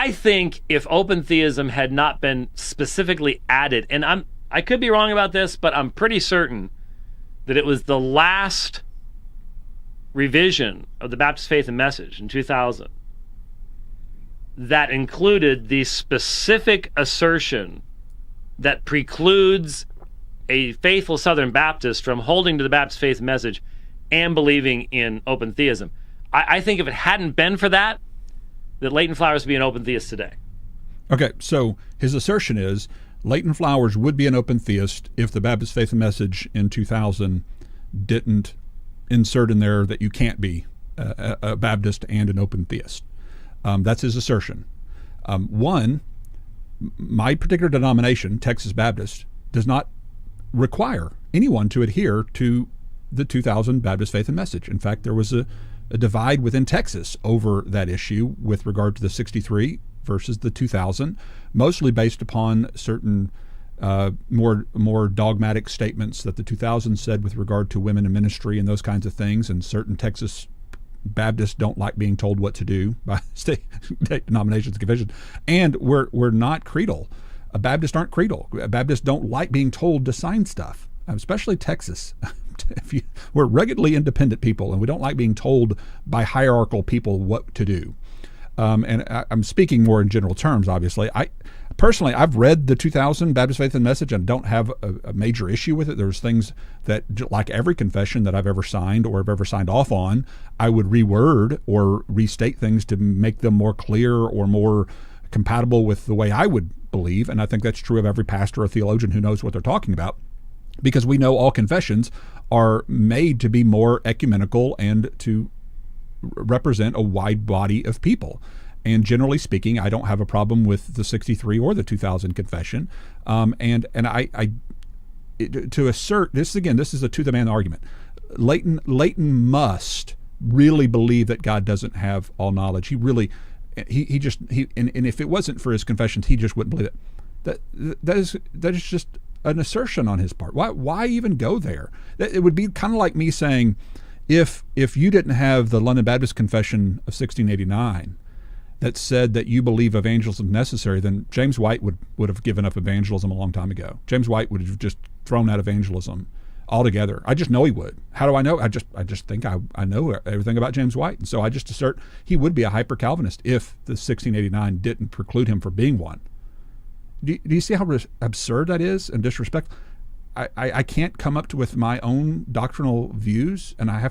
I think if open theism had not been specifically added, and I could be wrong about this, but I'm pretty certain that it was the last revision of the Baptist Faith and Message in 2000 that included the specific assertion that precludes a faithful Southern Baptist from holding to the Baptist Faith and Message and believing in open theism. I think if it hadn't been for that Leighton Flowers would be an open theist today. Okay, so his assertion is Leighton Flowers would be an open theist if the Baptist Faith and Message in 2000 didn't insert in there that you can't be a Baptist and an open theist. That's his assertion. One, my particular denomination, Texas Baptist, does not require anyone to adhere to the 2000 Baptist Faith and Message. In fact, there was a divide within Texas over that issue with regard to the 63 versus the 2000, mostly based upon certain more dogmatic statements that the 2000 said with regard to women in ministry and those kinds of things, and certain Texas Baptists don't like being told what to do by state denominations and confessions. And we're not creedal. Baptists aren't creedal. Baptists don't like being told to sign stuff, especially Texas. We're ruggedly independent people, and we don't like being told by hierarchical people what to do. And I'm speaking more in general terms, obviously. Personally, I've read the 2000 Baptist Faith and Message and don't have a major issue with it. There's things that, like every confession that I've ever signed or have ever signed off on, I would reword or restate things to make them more clear or more compatible with the way I would believe. And I think that's true of every pastor or theologian who knows what they're talking about, because we know all confessions are made to be more ecumenical and to represent a wide body of people. And generally speaking, I don't have a problem with the 63 or the 2000 confession. And to assert this again, this is a to the man argument. Leighton must really believe that God doesn't have all knowledge. And if it wasn't for his confessions, he just wouldn't believe it. That is just an assertion on his part. Why even go there? It would be kind of like me saying, if you didn't have the London Baptist Confession of 1689 that said that you believe evangelism is necessary, then James White would have given up evangelism a long time ago. James White would have just thrown out evangelism altogether. I just know he would. How do I know? I just think I know everything about James White, and so I just assert he would be a hyper-Calvinist if the 1689 didn't preclude him from being one. Do you see how absurd that is and disrespectful? I can't come up with my own doctrinal views, and I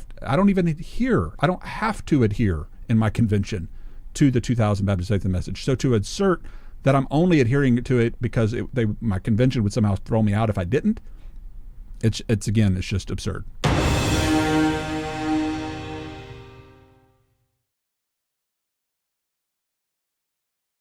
don't have to adhere in my convention to the 2000 Baptist Faith and Message. So to assert that I'm only adhering to it because my convention would somehow throw me out if I didn't, it's just absurd.